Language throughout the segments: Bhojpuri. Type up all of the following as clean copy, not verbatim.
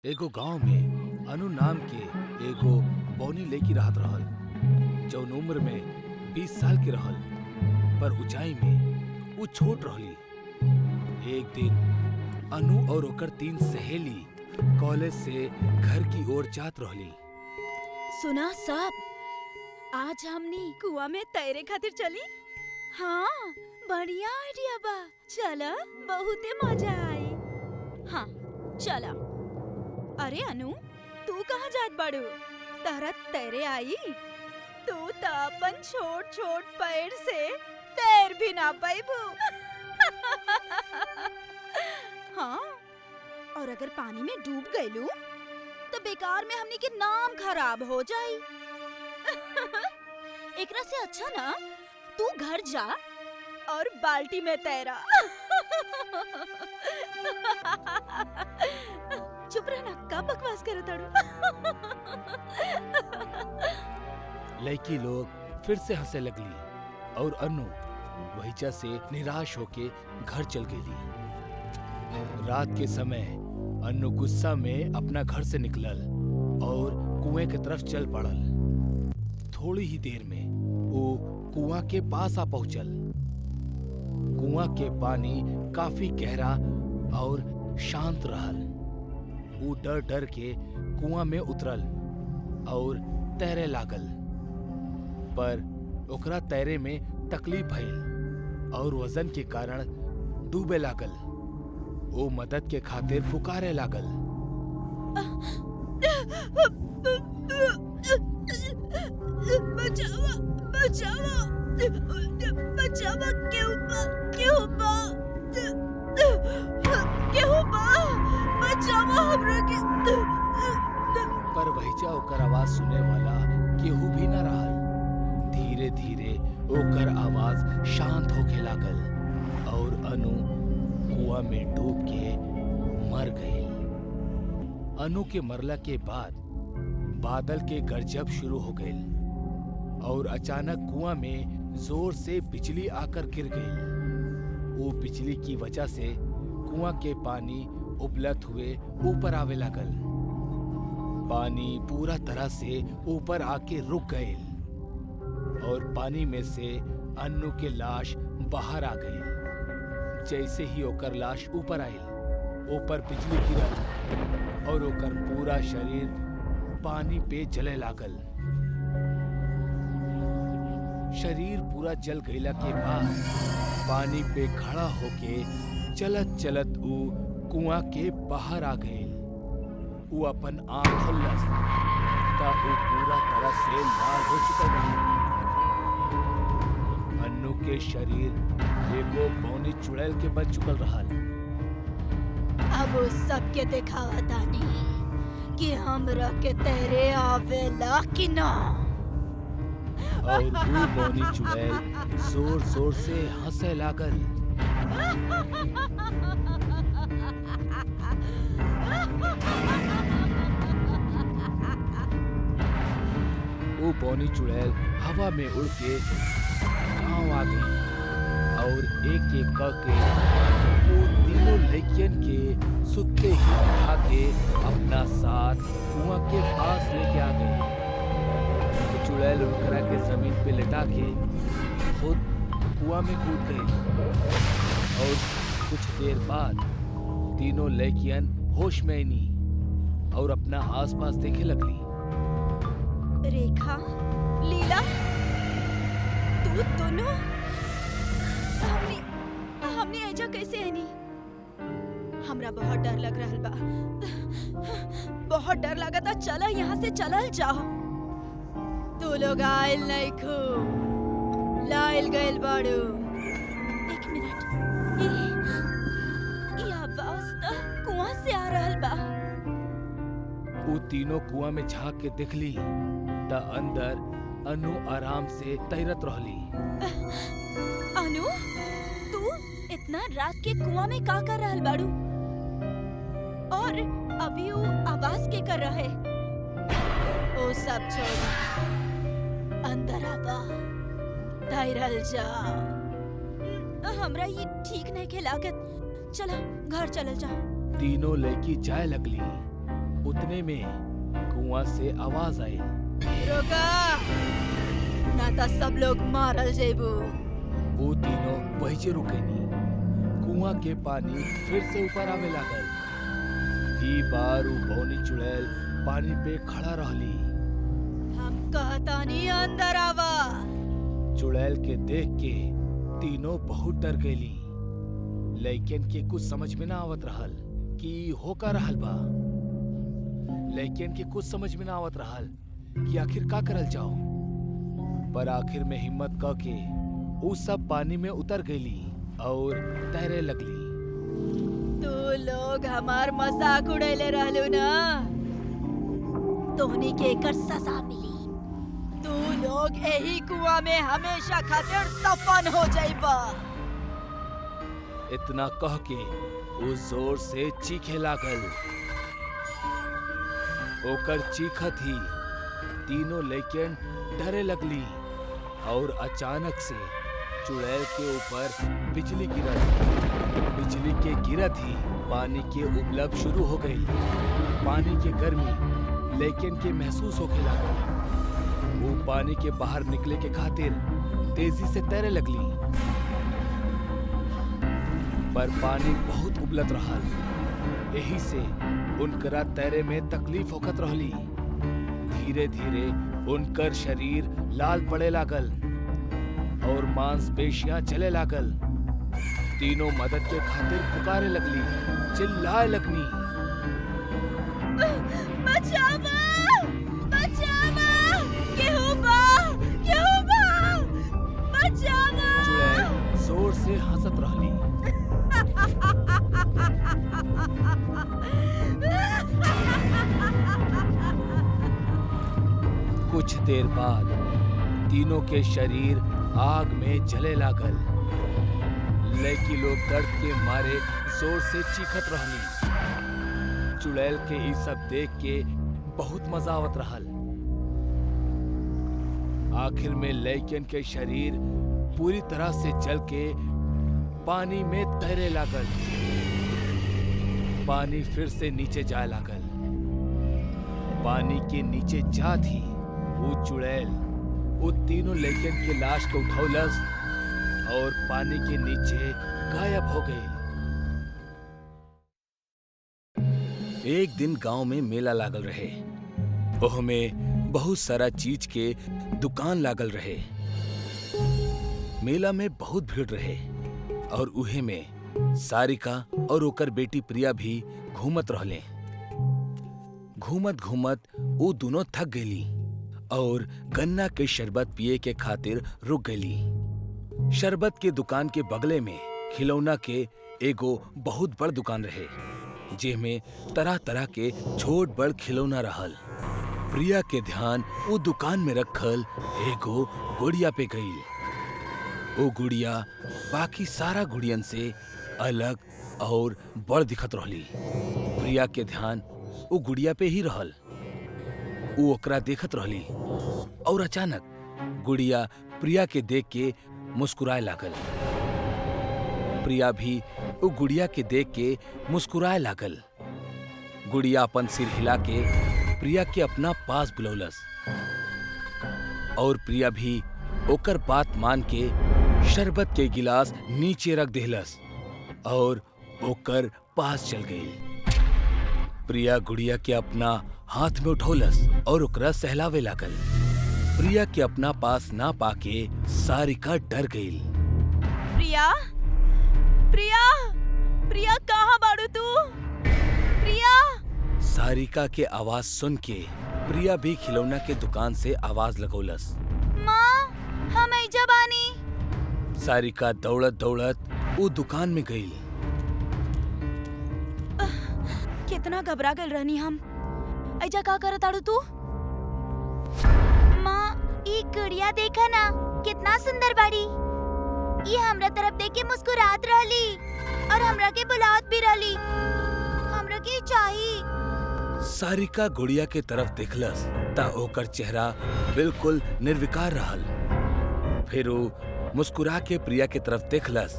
एगो गांव में अनु नाम के एगो बौनी लड़की रहत रहल जौन उम्र में 20 साल के रहल पर ऊंचाई में ऊ छोट रहली। एक दिन अनु और ओकर 3 सहेली कॉलेज से घर की ओर जात रहली। सुना सब, आज हमनी कुआं में तैरे खातिर चली। हाँ, बढ़िया आइडिया बा। चला, बहुते मजा आई। हाँ, चला। अरे अनु, तू कहाँ जात बाड़ू? तहरा तैरे आई? तू तो अपन छोट छोट पैर से तैर भी ना पाइबू। हाँ, और अगर पानी में डूब गईलू तो बेकार में हमनी के नाम खराब हो जाई। एकरा से अच्छा ना तू घर जा और बाल्टी में तैरा। चुप रहना, का बकवास करत ताड़ू? लड़की लोग फिर से हंसे लगली और अनु वहीचा से निराश होके घर चल गई। रात के समय अनु गुस्सा में अपना घर से निकलल और कुएं की तरफ चल पड़ल। थोड़ी ही देर में वो कुआं के पास आ पहुंचल। कुआं के पानी काफी गहरा और शांत रहल। वो डर डर के कुआं में उतरल और तैरे लागल, पर ओकरा तैरे में तकलीफ भइल और वजन के कारण डूबे लागल। वो मदद के खातिर पुकारे लागल। बचावा, बचावा, बचावा, क्यों बा, बचावा हमरा के। पर वहीचा ओकर आवाज सुने वाला केहू भी न रहल। धीरे धीरे ओकर आवाज शांत होके लागल और अनु कुआं में डूब के मर गई। अनु के मरला के बाद बादल के गरजब शुरू हो गई और अचानक कुआं में जोर से बिजली आकर गिर गई। वो बिजली की वजह से कुआं के पानी उबलत हुए ऊपर आवे लागल। पानी पूरा तरह से ऊपर आके रुक गए और पानी में से अनु के लाश बाहर आ गई। जैसे ही ओकर लाश ऊपर आयल, ऊपर बिजली गिरल और ओकर पूरा शरीर पानी पे जले लागल। शरीर पूरा जल गईला के बाद पानी पे खड़ा होके चलत चलत ऊ कुआं के बाहर आ गए। वो अपन आँख खोलस ता वो पूरा तरह से लाल हो चुका रहा। अनु के शरीर एगो बौनी चुड़ैल के बन चुकल रहल। अब उस सबके दिखावा तानी कि हमरा के तैरे आवेला कि ना। और वो बौनी चुड़ैल जोर जोर से हंसे लागल। वो बौनी चुड़ैल हवा में उड़ के गांव आ गई और एक एक करके वो तीनों लड़कियन के सुत्ते ही उठा के अपना साथ कुआं के पास लेके आ गई। चुड़ैल उनकरा के जमीन पे लेटा के खुद कुआं में कूद गई और कुछ देर बाद तीनों लड़कियन होश में आईनी और अपना आसपास देखे लगली। रेखा, लीला, तू दोनों हमने ऐजा कैसे आनी? हमरा बहुत डर लग रहल बा। बहुत डर लगता। चला यहाँ से चलल जाओ। तू लोग आयल नहीं खो, लायल गयल बाड़ू। एक मिनट, ये आवाज तो कुआं से आ रहल बा। वो तीनों कुआं में झांक के देखली ता अंदर अनु आराम से तैरत रहली। अनु, तू इतना रात के कुआं में का कर रहल बाड़ू? और अभी वो आवाज के कर रहे? ओ सब छोड़, अंदर आवा, तैरल जा। हमरा ये ठीक नहीं के लागत। चला घर चलल जा। तीनों लड़की जाए लगली उतने में कुआं से आवाज आई। रुका, ना तो सब लोग मारल जेबू। वो तीनों वही रुकेनी। कुआं के पानी फिर से ऊपर आवे लागल। ई बार उ बौनी चुड़ैल पानी पे खड़ा रहली। हम कहतानी अंदर आवा। चुड़ैल के देख के तीनों बहुत डर गईली। लेकिन के कुछ समझ में ना आवत रहल कि होका रहल बा। लेकिन के कुछ समझ में ना आवत रहल कि आखिर का करल जाओ। पर आखिर में हिम्मत क के उ सब पानी में उतर गईली और तैरे लगली। तू लोग हमार मजाक उड़ैले रहलू ना, तोहनी के एकर सजा मिली। तू लोग यही कुआं में हमेशा खातिर दफन हो जाइबा। इतना कह के वो जोर से चीखे लागल। ओकर चीखत ही तीनों लेकिन डरे लगली और अचानक से चुड़ैल के ऊपर बिजली गिरल। बिजली के गिरत ही पानी के उबलब शुरू हो गई। पानी की गर्मी लेकिन के महसूस होके लागल। वो पानी के बाहर निकले के खातिर तेजी से तैरे लगली। पर पानी बहुत उबलत रहल। यही से उनकरा तैरे में तकलीफ होकत रहली। धीरे धीरे उनकर शरीर लाल पड़े लागल और मांसपेशियां चले लागल। तीनों मदद के खातिर पुकारे लगली, चिल्लाए लगनी। बचावा! बचावा! केहू बा! केहू बा! बचावा! चुड़ैल जोर से हंसत रहली। कुछ देर बाद तीनों के शरीर आग में जले लागल। लेकिन लोग दर्द के मारे जोर से चीखत रहली। चुड़ैल के ई सब देख के बहुत मजा आवत रहल। आखिर में लैकन के शरीर पूरी तरह से जल के पानी में तैरे लागल। पानी फिर से नीचे जाए लागल। पानी के नीचे जात ही वो चुड़ैल वो तीनों लैकन के लाश को उठौलस और पानी के नीचे गायब हो गई। एक दिन गांव में मेला लागल रहे। ओह में बहुत सारा चीज के दुकान लागल रहे। मेला में बहुत भीड़ रहे और उहे में सारिका और ओकर बेटी प्रिया भी घूमत रहले। घूमत घूमत वो दोनों थक गईली और गन्ना के शरबत पिए के खातिर रुक गईली। शरबत के दुकान के बगले में खिलौना के एगो बहुत बड़ दुकान रहे, जेमे तरह तरह के छोट बड़ खिलौना रहल। प्रिया के ध्यान वो दुकान में रखल एगो गुड़िया पे गई। वो गुड़िया बाकी सारा गुड़ियन से अलग और बड़ दिखत रहली। प्रिया के ध्यान वो गुड़िया पे ही रहल। वो ओकरा देखत रहली और अचानक गुड़िया प्रिया के देख के मुस्कुराए लागल। प्रिया भी वो गुड़िया के देख के मुस्कुराए लागल। गुड़िया अपन सिर हिला के प्रिया के अपना पास बुलौलस और प्रिया भी ओकर बात मान के शरबत के गिलास नीचे रख देहलस और ओकर पास चल गई। प्रिया गुड़िया के अपना हाथ में उठौलस और ओकरा सहलावे लागल। प्रिया के अपना पास ना पाके सारिका डर गई। प्रिया, प्रिया, प्रिया कहाँ बाड़ू तू? प्रिया! सारिका के आवाज सुन के प्रिया भी खिलौना के दुकान से आवाज लगौलस। माँ, हम एजा बानी। सारिका दौड़त दौड़त वो दुकान में गई। कितना घबरा गल रहनी हम। एजा का करत आड़ू तू? माँ, ई गुड़िया देखा ना, कितना सुंदर बाड़ी। ये हमरा तरफ देख के मुस्कुरात रहली और हमरा के बुलावत भी रहली। हमरा के चाहिए। सारिका गुड़िया के तरफ देखलस ता ओकर चेहरा बिल्कुल निर्विकार रहल। फिर वो मुस्कुरा के प्रिया के तरफ देखलस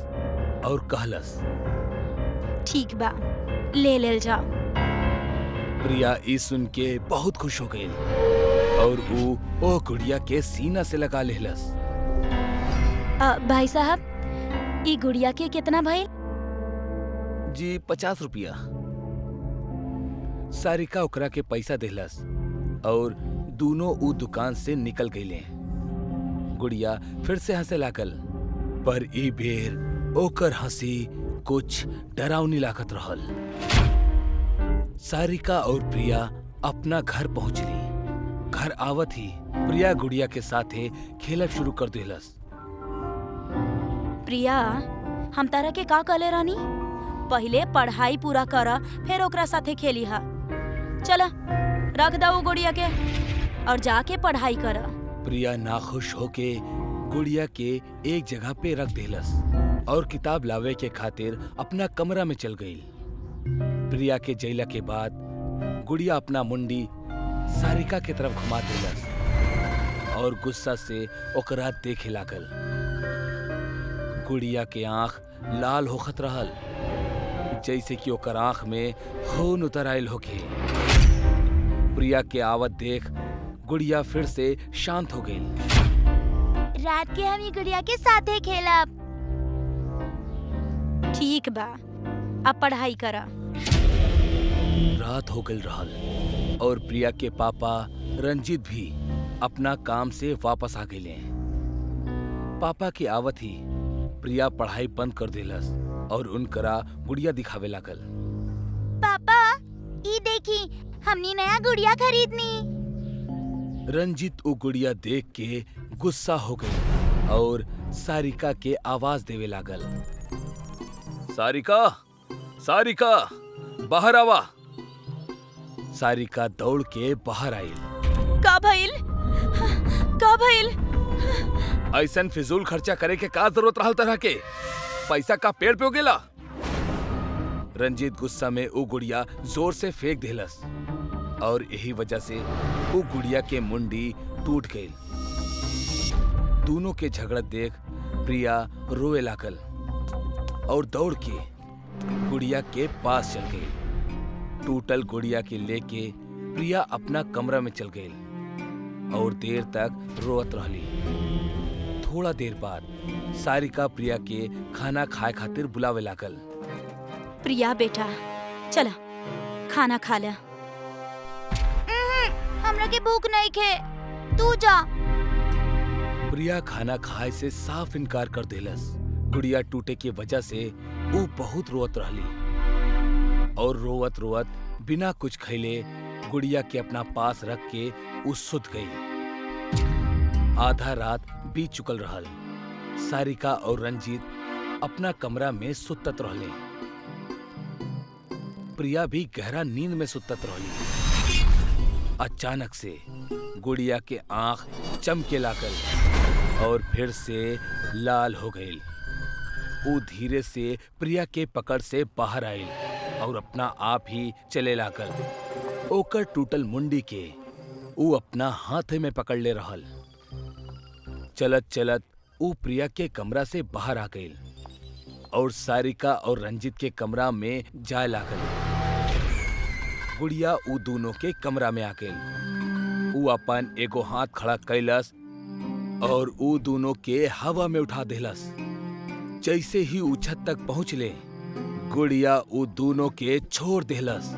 और कहलस, ठीक बा, ले लेल जाओ। प्रिया ई सुन के बहुत खुश हो गई और ओ गुड़िया के सीना से लगा लेहलस। भाई साहब, ई गुड़िया के कितना भइल? जी 50 रुपया। सारिका ओकरा के पैसा देहलस और दोनों ऊ दुकान से निकल गईले। गुड़िया फिर से हंसे लागल, पर ई बेर ओकर हंसी कुछ डरावनी लागत रहल। सारिका और प्रिया अपना घर पहुंचली। घर आवत ही प्रिया गुड़िया के साथे खेलब शुरू कर देहलस। प्रिया, हम तारा के का कहले रानी? पहले पढ़ाई पूरा करा, फिर ओकरा साथे खेली हा। चला, रख दो गुड़िया के और जाके पढ़ाई करा। प्रिया नाखुश होके गुड़िया के एक जगह पे रख देहलस और किताब लावे के खातिर अपना कमरा में चल गई। प्रिया के जइला के बाद गुड़िया अपना मुंडी सारिका के तरफ घुमा देलस और गुस्सा से ओकरा देखे लागल। गुड़िया के आंख लाल होखत रहल, जैसे कि ओकर आंख में खून उतर आयल होखे। प्रिया के आवत देख गुड़िया फिर से शांत हो गई। रात के हम गुड़िया के साथे खेलब। ठीक बा, अब पढ़ाई करा। रात हो गई रहल और प्रिया के पापा रंजीत भी अपना काम से वापस आ गए। पापा की आवत ही प्रिया पढ़ाई बंद कर देलस और उनकरा गुड़िया दिखावे लागल। पापा, ई देखी, हमनी नया गुड़िया खरीदनी। रंजीत वो गुड़िया देख के गुस्सा हो गई और सारिका के आवाज देवे लागल। सारिका, सारिका, बाहर आवा। सारिका दौड़ के बाहर आई। का भइल? का भइल? ऐसन फिजूल खर्चा करे के का जरूरत रहल तरह के? पैसा का पेड़ पे उगेला? रंजीत गुस्सा में वो गुड़िया जोर से फेंक देलस और यही वजह से वो गुड़िया के मुंडी टूट गई। दोनों के झगड़ा देख प्रिया रोए लागल और दौड़ के गुड़िया के पास चल गई। टूटल गुड़िया के लेके प्रिया अपना कमरा में चल गई और देर तक रोत रहली। थोड़ा देर बाद सारिका प्रिया के खाना खाए खातिर बुलावे लागल। प्रिया बेटा, चला खाना खा ले। हमरा के भूख नहीं खे, तू जा। प्रिया खाना खाए से साफ इनकार कर देलस। गुड़िया टूटे की वजह से वो बहुत रोत रहली और रोवत रोवत बिना कुछ खैले गुड़िया के अपना पास रख के वो सुत गई। आधा रात बीत चुकल रहल। सारिका और रंजीत अपना कमरा में सुतत रहले। प्रिया भी गहरा नींद में सुतत रहली। अचानक से गुड़िया के आंख चमके लागल और फिर से लाल हो गई। वो धीरे से प्रिया के पकड़ से बाहर आई और अपना आप ही चले लागल। ओकर टूटल मुंडी के वो अपना हाथ में पकड़ ले रहल। चलत चलत वो प्रिया के कमरा से बाहर आ गई और सारिका और रंजीत के कमरा में जाए लागल। गुड़िया वो दोनों के कमरा में आ गई। वो अपन एगो हाथ खड़ा कैलस और वो दोनों के हवा में उठा देलस। जैसे ही वो छत तक पहुंचले, गुड़िया वो दोनों के छोड़ देलस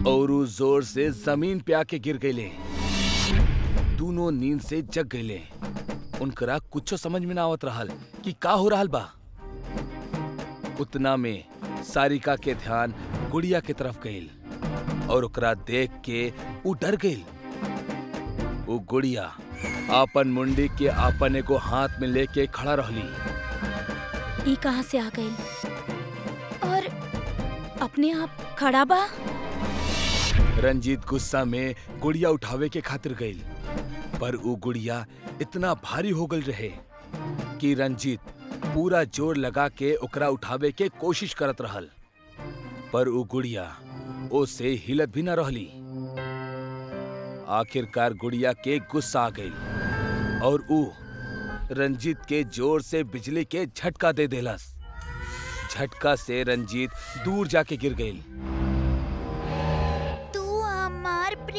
और वो जोर से जमीन पे आके गिर गईले। दोनों नींद से जग गईले। उनकरा कुछ समझ में ना आवत रहल कि का हो रहल बा। उतना में सारिका के ध्यान गुड़िया के तरफ गईल और ओकरा देख के वो डर गईल। वो गुड़िया आपन मुंडी के आपन एगो हाथ में लेके खड़ा रहली। ई कहां से आ गई और अपने आप खड़ा बा? रंजीत गुस्सा में गुड़िया उठावे के खातिर गईल, पर वो गुड़िया इतना भारी हो गई रहे कि रंजीत पूरा जोर लगा के ओकरा उठावे के कोशिश करत रहल, पर वो गुड़िया ओसे हिलत भी न रहली। आखिरकार गुड़िया के गुस्सा आ गई और वो रंजीत के जोर से बिजली के झटका दे देलस। झटका से रंजीत दूर जाके गिर गई। तू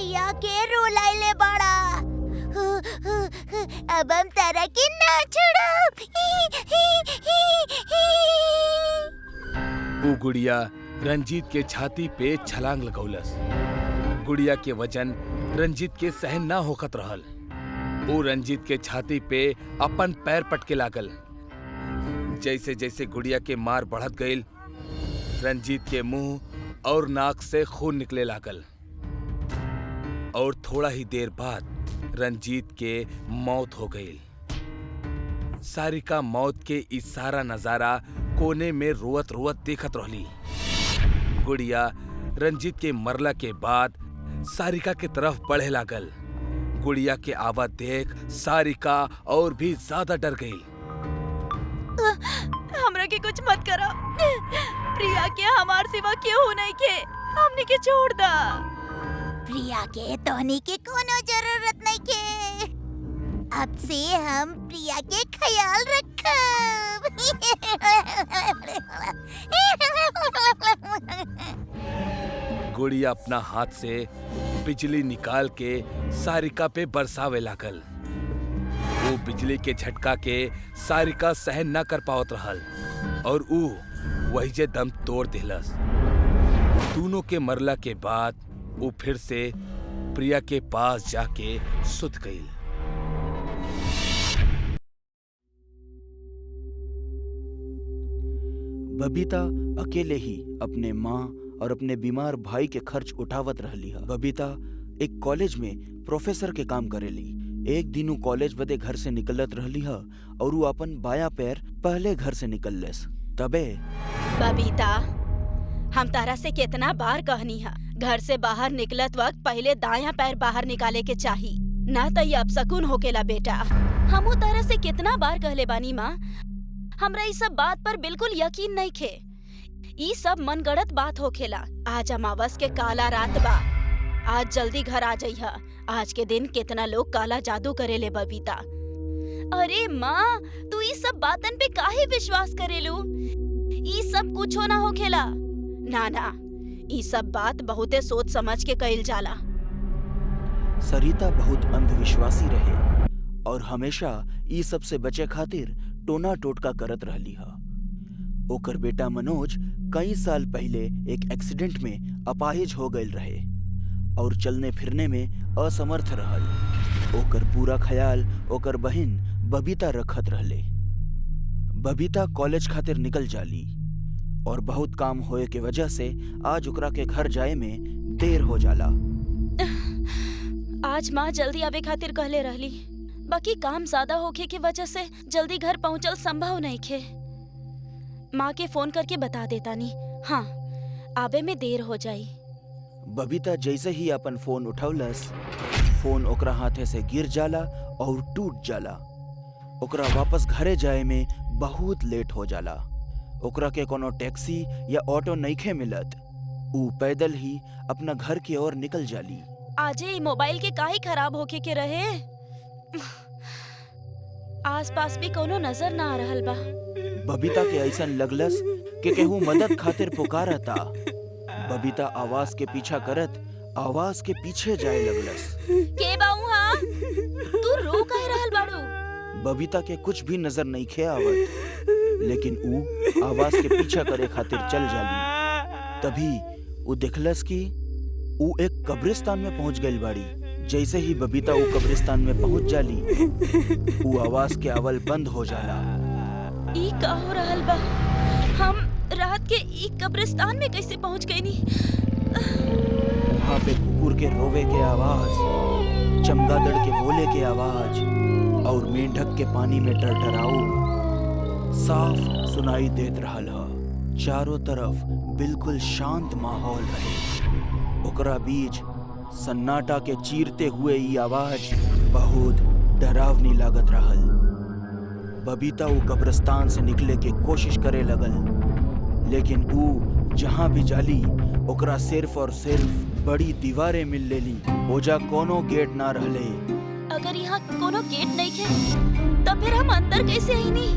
प्रिया के रोलाइले बड़ा। अब हम तारा के ना छोड़ब। ऊ गुड़िया रंजीत के छाती पे छलांग लगौलस। गुड़िया के वजन रंजीत के सहन ना होखत रहल। ऊ रंजीत के छाती पे अपन पैर पटके लागल। जैसे जैसे गुड़िया के मार बढ़त गईल, रंजीत के मुंह और नाक से खून निकले लागल और थोड़ा ही देर बाद रंजीत के मौत हो गई। सारिका मौत के इस सारा नजारा कोने में रोवत रोवत देखत रहली। गुड़िया रंजीत के मरला के बाद सारिका के तरफ बढ़े लागल। गुड़िया के आवाज देख सारिका और भी ज्यादा डर गई। हमरा के कुछ मत करो। प्रिया के हमार सिवा केहू नहीं के, हमने के छोड़ दा। प्रिया के तोहनी के कोनो जरूरत नहीं के। अब से हम प्रिया के ख्याल रखब। गुड़िया अपना हाथ से बिजली निकाल के सारिका पे बरसावे लागल। वो बिजली के झटका के सारिका सहन न कर पावत रहल और ऊ वही जे दम तोड़ दिलस। दोनों के मरला के बाद वो फिर से प्रिया के पास जाके सुत गई। बबीता अकेले ही अपने माँ और अपने बीमार भाई के खर्च उठावत रहली है। बबीता एक कॉलेज में प्रोफेसर के काम करेली। एक दिन उ कॉलेज बदे घर से निकलत रहली है और उ अपन बाया पैर पहले घर से निकललेस। तबे बबीता, हम तारा से कितना बार कहनी है, घर से बाहर निकलत वक्त पहले दायां पैर बाहर निकाले के चाही, ना तो ये अपशकुन होकेला बेटा। हमू तारा से कितना बार कहले बानी माँ, हमरा इस सब बात पर बिल्कुल यकीन नहीं खे। ई सब मनगढ़ंत बात होखेला। आज अमावस के काला रात बा, आज जल्दी घर आ जाइहा। आज के दिन कितना लोग काला जादू करेले बबीता। अरे माँ, तू ई सब बातन पे काहे विश्वास करेलू? ई सब कुछो ना होखेला। ना ना, ई सब बात बहुते सोच समझ के कइल जाला। सरिता बहुत अंधविश्वासी रहे और हमेशा ई सब से बचे खातिर टोना टोटका करत रहली है। ओकर बेटा मनोज कई साल पहले एक एक्सीडेंट में अपाहिज हो गईल रहे और चलने फिरने में असमर्थ रहल। ओकर पूरा ख्याल ओकर बहिन बबीता रखत रहले। बबीता कॉलेज खातिर निकल जाली और बहुत काम होए के वजह से आज ओकरा के घर जाए में देर हो जाला। आज माँ जल्दी आवे खातिर कहले रहली, बाकी काम ज्यादा होखे की वजह से जल्दी घर पहुँचल संभव नहीं खे। माँ के फोन करके बता देता नी। हाँ, आवे में देर हो जाई। बबीता जैसे ही अपन फोन उठौलस, फोन ओकरा हाथे से गिर जाला और टूट जाला। ओकरा वापस घरे जाए में बहुत लेट हो जाला। ओकरा के कोनो टैक्सी या ऑटो नइखे मिलत। ऊ पैदल ही अपना घर की ओर निकल जाली। आजे मोबाइल के काहे खराब होके के रहे? आसपास भी कोनो नजर ना आ रहल बा। बबीता के ऐसन लगलस कि केहू मदद खातिर पुकारता। बबीता आवाज के पीछा करत आवाज के पीछे जाए लगलस। के बाऊ हाँ? तू रो काहे रहल बाड़ू? बबीता के कुछ भी नजर नहीं खे आवत, लेकिन ऊ आवाज के पीछा करे खातिर चल जाली। तभी ऊ देखलस कि ऊ एक कब्रिस्तान में पहुंच गई बाड़ी। जैसे ही बबीता ऊ कब्रिस्तान में पहुंच जाली, ऊ आवाज के आवल बंद हो जाला। ई का हो रहल बा? हम रात के ई कब्रिस्तान में कैसे पहुंच गए नी? वहाँ पे कुकुर के रोवे के आवाज, चमगादड़ के बोले के आवाज और मेंढक के पानी में टरटराऊ साफ सुनाई देत रहल ह। चारों तरफ बिल्कुल शांत माहौल रहे। ओकरा बीच सन्नाटा के चीरते हुए ई आवाज बहुत डरावनी लागत रहल। बबीता ऊ कब्रिस्तान से निकले के कोशिश करे लगल, लेकिन ऊ जहाँ भी जाली ओकरा सिर्फ और सिर्फ बड़ी दीवारें मिल लेली। ओजा कोनो गेट ना रहले। अगर यहाँ कोनो गेट नहीं थे तो फिर हम अंदर कैसे आईनी?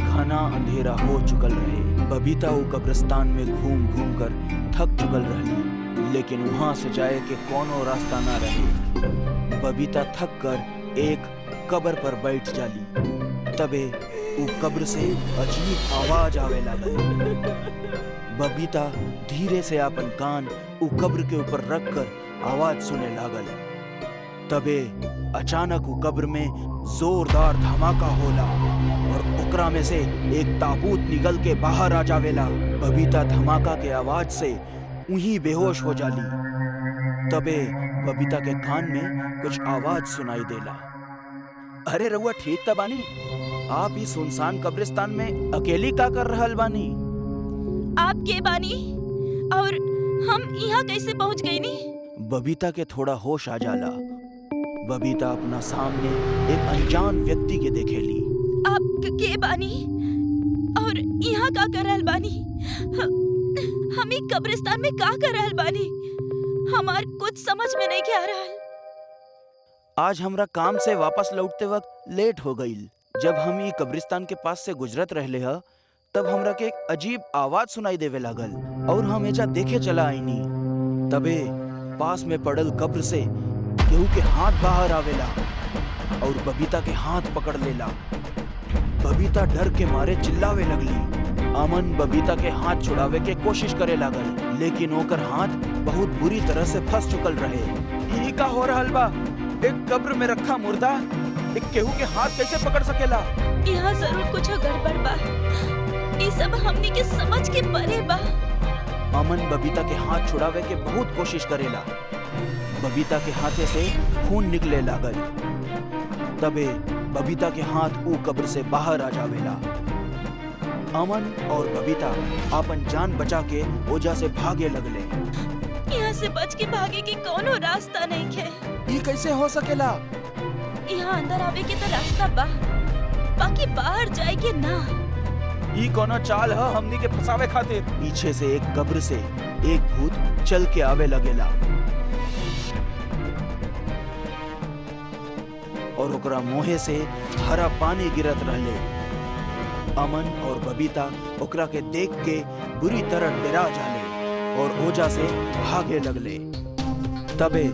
घना अंधेरा हो चुकल रहे। बबीता ऊ कब्रिस्तान में घूम घूम कर थक चुकल रहली लेकिन वहां से जाए के कोनो रास्ता ना रहे। बबीता थक कर एक कब्र पर बैठ जाली। तबे उ कब्र से अजीब आवाज आवे लागल। बबीता धीरे से अपन कान उ कब्र के ऊपर रख कर आवाज सुने लागल। तबे अचानक उ कब्र में जोरदार धमाका होला और ओकरा में से एक ताबूत निकल के बाहर आ जावेला। बबीता धमाका के आवाज से वहीं बेहोश हो जाली। तबे बबीता के कान में कुछ आवाज सुनाई देला। अरे रउआ ठीक त बानी? आप इस सुनसान कब्रिस्तान में अकेली का कर रहल बानी? आप के बानी और हम यहाँ कैसे पहुँच गई नी? बबीता के थोड़ा होश आ जाला। बबीता अपना सामने एक अनजान व्यक्ति के देखेली। आप के बानी और यहाँ का कर रहल बानी? हम ई कब्रिस्तान में का कर रहल बानी? हमार कुछ समझ में नहीं आ रहल। आज हमरा काम से वापस लौटते वक्त लेट हो गईल। जब हम ई कब्रिस्तान के पास से गुजरत रहले ह तब हमरा के एक अजीब आवाज सुनाई देवे लागल और हम एजा देखे चला आईनी। तबे पास में पड़ल कब्र से केहू के हाथ बाहर आवेला और बबीता के हाथ पकड़ लेला। बबीता डर के मारे चिल्लावे लगली। अमन बबीता के हाथ छुड़ावे के कोशिश करे लागल, लेकिन ओकर हाथ बहुत बुरी तरह से फंस चुकल रहे। ई का हो रहल बा? एक कब्र में रखा मुर्दा एक केहू के हाथ कैसे पकड़ सकेला? यहाँ जरूर कुछ गड़बड़ बा। ये सब हमनी के समझ के परे बा। अमन बबीता के हाथ छुड़ावे के बहुत कोशिश करेला। बबीता के हाथे से खून निकले लागल। तबे बबीता के हाथ ऊ कब्र से बाहर आ जावेला। अमन और बबीता अपन जान बचा के ओजा से भागे लगले। यहाँ से बच के भागे के कोनो रास्ता नहीं है। ई कैसे हो सकेला? यहाँ अंदर आवे के तो रास्ता बा, बाकी बाहर जाए के ना। ई कोनो चाल है हमनी के फंसावे खातिर। पीछे से एक कब्र से एक भूत चल के आवे लगेला और ओकरा मुंहे से हरा पानी गिरत रहले। अमन और बबीता ओकरा के देख के बुरी तरह डरा जाले और ओजा से भागे लगले। तबे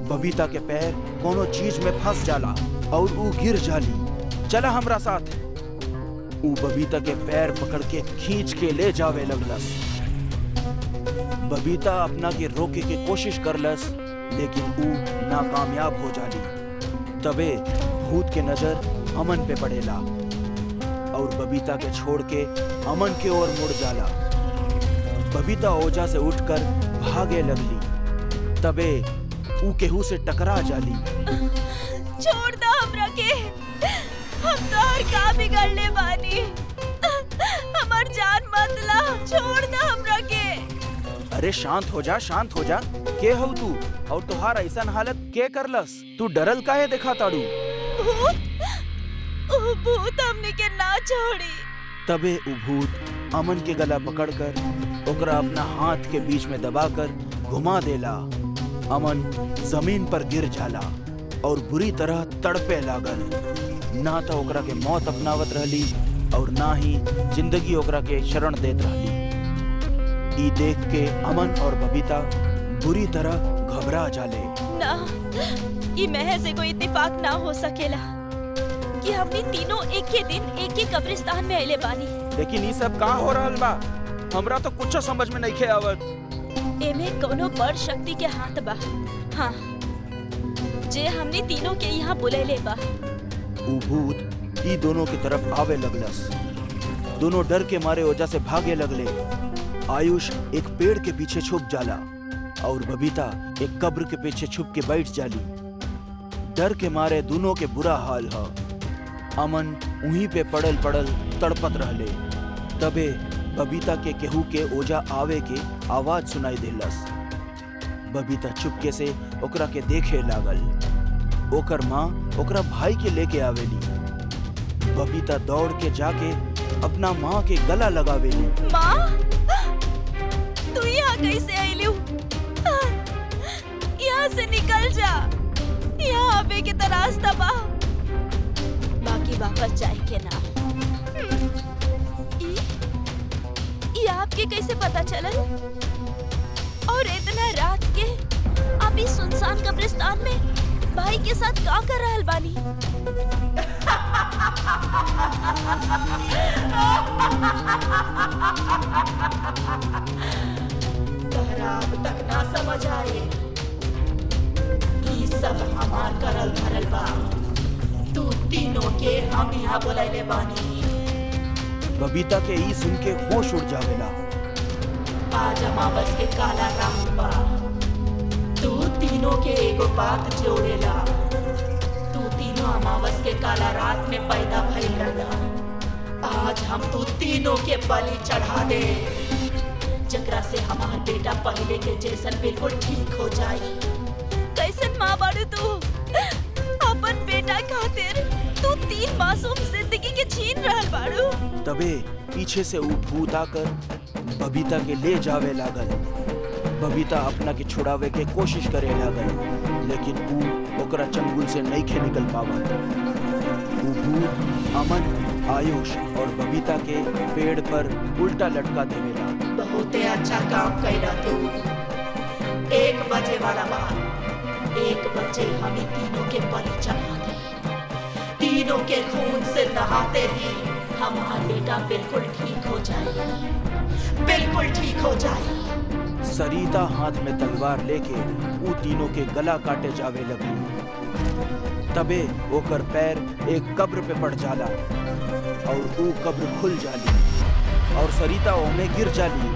बबीता के पैर कोनो चीज में फंस जाला और ऊ गिर जाली। चला हमरा साथ। ऊ बबीता के पैर पकड़ के खींच के ले जावे लगलस। बबीता अपना के रोके के कोशिश करलस, लेकिन ऊ नाकामयाब हो जाली। तबे भूत के नजर अमन पे पड़ेला और बबीता के छोड़ के अमन के ओर मुड़ जाला। बबीता ओजा से उठकर भागे लगली। तबे ऊ केहू से टकरा जाली। छोड़ दो हमरा के, हम तोहर का बिगड़ले बानी। हमार जान मत ला, छोड़ दो हमरा के। अरे शांत हो जा, शांत हो जा। के हो तू और तुहार ऐसा हालत के करलस? तू डरल काहे देखा ताड़ू? भूत हमने के ना छोड़ी। तबे उ भूत अमन के गला पकड़कर ओकरा अपना हाथ के बीच में दबाकर घुमा देला। अमन जमीन पर गिर जाला और बुरी तरह तड़पे लागल। ना तो ओकरा के मौत अपनावत रहली और ना ही जिंदगी ओकरा के शरण देत रहली। ई देख के अमन और बबीता बुरी तरह घबरा जाले। ना, ये महज से कोई इत्तेफाक ना हो सकेला कि हमनी तीनों एक ही दिन एक ही कब्रिस्तान में आइले बानी। लेकिन ये सब का हो रहल बा? हमरा तो कुछ समझ में नहीं आवत। एमे कोनो बड़ शक्ति के हाथ बा। हाँ, जे हमनी तीनों के यहाँ बुलेले बा। ऊ भूत ई दोनों की तरफ आवे लगलस। दोनों डर के मारे ओजा से भागे लगले। आयुष एक पेड़ के पीछे छुप जाला और बबीता एक कब्र के पीछे छुप के बैठ जाली। डर के मारे दोनों के बुरा हाल है। अमन वहीं पे पड़ल पड़ल तड़पत रहले। तबे बबीता के केहू के ओजा आवे के आवाज सुनाई देलस। बबीता चुपके से ओकरा के देखे लागल। ओकर माँ ओकरा भाई के लेके आवेली। बबीता दौड़ के जाके अपना माँ के गला लगावेली। माँ, तू यहाँ कैसे आइलू? यहाँ से निकल जा, यहाँ आवे के तो रास्ता बा, बाकी वापस जाए के ना। ये आपके कैसे पता चलल? और इतना रात के आप इस सुनसान कब्रिस्तान में भाई के साथ का कर रहल बानी? तहरा अब तक ना समझ आए कि सब हमार करल धरल बा। तू तीनों के हम यहाँ बुलाइले बानी। बबीता के ई सुन के होश उड़ जावेला। आज अमावस के काला रात बा। तू तीनों के एगो बात जोड़ेला। तू तीनों अमावस के काला रात में पैदा भइल रहला। आज हम तू तीनों के बलि चढ़ा दे, जकरा से हमार बेटा पहले के जैसन बिल्कुल ठीक हो जाई। कैसन माँ बाड़ू तू? अपन बेटा खातिर तू 3 मासूम जिंदगी के छीन रहल बाड़ू। तबे पीछे से ऊ भूत आकर बबीता के ले जावे लागल। बबीता अपना के छुड़ावे के कोशिश करे लागल, लेकिन ऊ ओकरा चंगुल से नइखे निकल पावत। ऊ भूत अमन, आयुष और बबीता के पेड़ पर उल्टा लटका देवेला। बहुते अच्छा काम कैला तू। 1 बजे वाला बात, 1 बजे हम ही तीनों के बलि चढ़ा दे। तीनों के खून से नहाते ही हमारा बेटा बिल्कुल ठीक हो जाए, बिल्कुल ठीक हो जाए। सरिता हाथ में तलवार लेके ऊ तीनों के गला काटे जावे लगी। तबे ओकर पैर एक कब्र पे पड़ जाला और ऊ कब्र खुल जाली और सरिता ओमे गिर जाली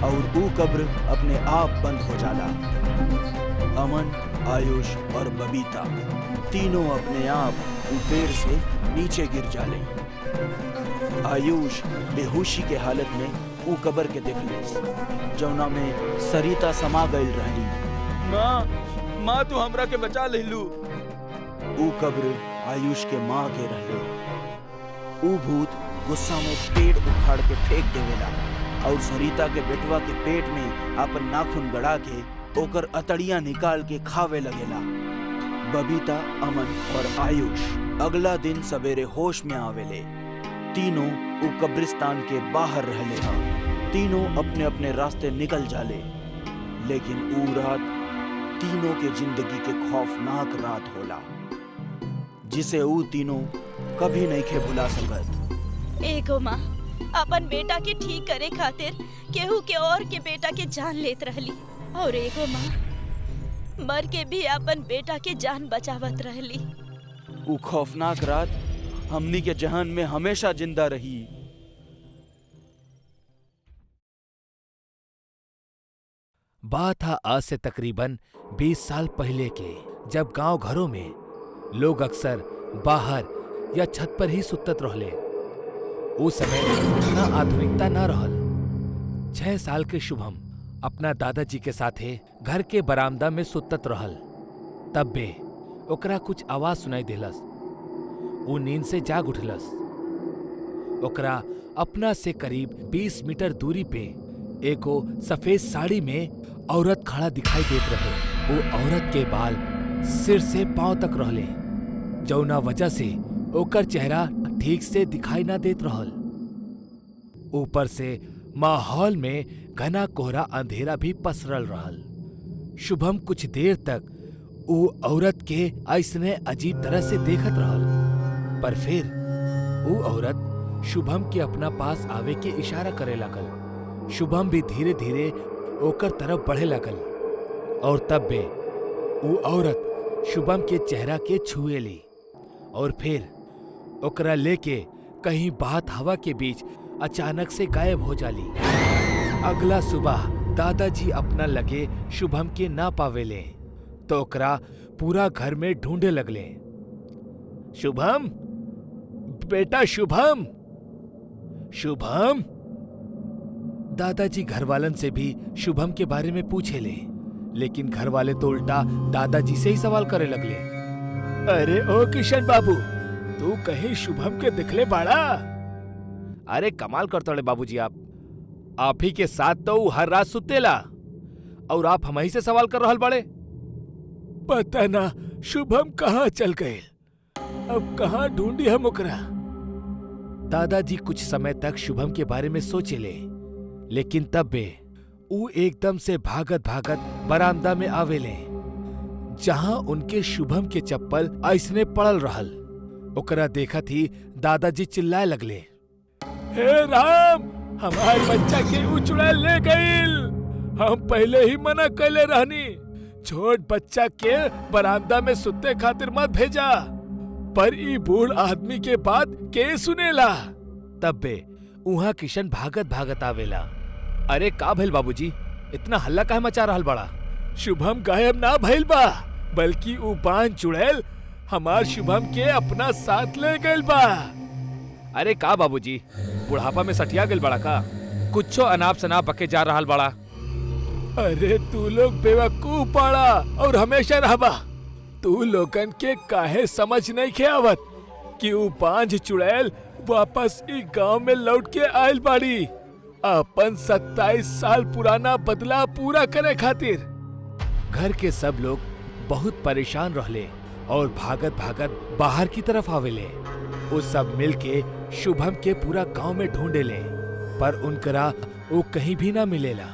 और ऊ कब्र अपने आप बंद हो जाला। अमन, आयुष और बबीता तीनों अपने आप ऊ पेड़ से नीचे गिर जाले। आयुष बेहोशी के हालत में ऊ कब्र के देखले, जौना में सरिता समा गईल रहली। माँ तू हमरा के बचा लेलू। ऊ कब्र आयुष के माँ के रहले। ऊ भूत गुस्सा में पेड़ उखाड़ के फेंक देवेला और सरिता के बेटवा के पेट में अपन नाखून गड़ा के ओकर अतड़ियां निकाल के खावे लगेला। बबीता, अमन और आयुष अगला दिन सवेरे होश में आवेले। तीनों ऊ कब्रिस्तान के बाहर रहले हा। तीनों अपने अपने रास्ते निकल जाले, लेकिन ऊ रात तीनों के जिंदगी के खौफनाक रात होला, जिसे ऊ तीनों कभी नहीं के भुला सकत। एगो माँ अपन बेटा के ठीक करे खातिर केहू के और के बेटा के जान लेत रहली, और एगो माँ मर के भी अपन बेटा के जान बचावत रहली। ऊ खौफनाक रात हमनी के जहान में हमेशा जिंदा रही। बात था आज से तकरीबन 20 साल पहले के, जब गांव घरों में लोग अक्सर बाहर या छत पर ही सुतत रहले। उस समय ना आधुनिकता ना रहल। 6 साल के शुभम अपना दादाजी के साथे घर के बरामदा में सुतत रहल। तब बे ओकरा कुछ आवाज सुनाई देलस। वो नींद से जाग उठलस। ओकरा अपना से करीब 20 मीटर दूरी पे एगो सफेद साड़ी में औरत खड़ा दिखाई देत रहे। वो औरत के बाल सिर से पांव तक रहले, जौना वजह से ओकर चेहरा ठीक से दिखाई ना देत रहल। ऊपर से माहौल में घना कोहरा अंधेरा भी पसरल रहल। शुभम कुछ देर तक वो औरत के ऐसने अजीब तरह से देखत रहल, पर फिर वो औरत शुभम के अपना पास आवे के इशारा करे लगल। शुभम भी धीरे धीरे ओकर तरफ बढ़े लगल, और तब बे वो औरत शुभम के चेहरा के छुए ली और फिर ओकरा लेके कहीं बहत हवा के बीच अचानक से गायब हो जाली। अगला सुबह दादाजी अपना लगे शुभम के ना पावेले, तो ओकरा पूरा घर में ढूंढे लगले। शुभम, बेटा शुभम, शुभम। दादाजी घरवालन से भी शुभम के बारे में पूछे ले, लेकिन घरवाले तो उल्टा दादाजी से ही सवाल करे लगले। अरे ओ किशन बाबू, तू कहीं शुभम के दिखले बाड़ा? अरे कमाल करते हो बाबूजी, आप ही के साथ तो हर रात सुतेला और आप हम ही से सवाल कर रहल बड़े। पता ना शुभम कहाँ चल गए, अब कहाँ ढूंढी हम ओकरा। दादाजी कुछ समय तक शुभम के बारे में सोचे ले, लेकिन तब बे ऊ एकदम से भागत भागत बरामदा में आवेले, जहां उनके शुभम के चप्पल ऐसने पड़ल रहल। ओकरा देखा थी दादाजी चिल्लाए लगले, हे राम, हमार बच्चा के उचुड़ा ले गईल। हम पहले ही मना कैले रहनी, छोट बच्चा के बरामदा में सुते खातिर मत भेजा, पर ई बूढ़ आदमी के बात के सुनेला। तब्बे उहाँ किशन भागत भागत आवेला। अरे का भइल बाबूजी, इतना हल्ला काहे मचा रहल बड़ा? शुभम गायब ना भइल बा, बल्कि ऊ बांझ चुड़ैल हमार शुभम के अपना साथ ले गइल बा। अरे का बाबूजी, बुढ़ापा में सठिया गइल बड़ा का? कुछो अनाप शनाप बके जा रहल बड़ा। अरे तू लोग बेवकूफ पड़ा और हमेशा रहबा। तू लोगन के काहे समझ नहीं के आवत कि ऊ बांझ चुड़ैल वापस ई गांव में लौट के आयल बाड़ी, अपन 27 साल पुराना बदला पूरा करे खातिर। घर के सब लोग बहुत परेशान रहले और भागत भागत बाहर की तरफ आवेले। वो सब मिलके शुभम के पूरा गांव में ढूंढेले, पर उनकरा वो कहीं भी ना मिलेला।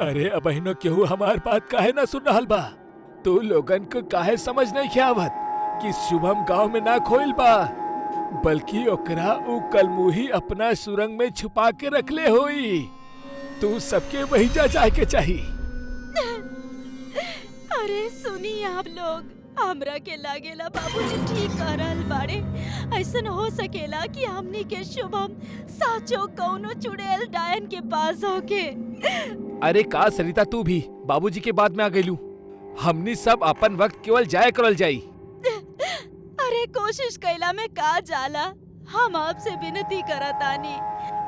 अरे अबहिनो केहू हमार बात काहे ना सुन रहल बा? तू लोगन को काहे समझ नहीं के आवत कि शुभम गांव में ना खोइल बा, बल्कि ओकरा ऊ कलमुही अपना सुरंग में छुपा के रखले होई। तू सबके वही जा जाए के चाही। अरे सुनी आप लोग, हमरा के लागेला बाबूजी ठीक कह रहल बाड़े। ऐसन हो सकेला कि हमनी के शुभम साचो कौनो चुड़ैल डायन के पास होके। अरे का सरिता, तू भी बाबूजी के बाद में आ गईलू। हमनी सब अपन वक्त केवल जाए करल जाई। अरे कोशिश कैला में का जाला, हम आपसे विनती करतानी,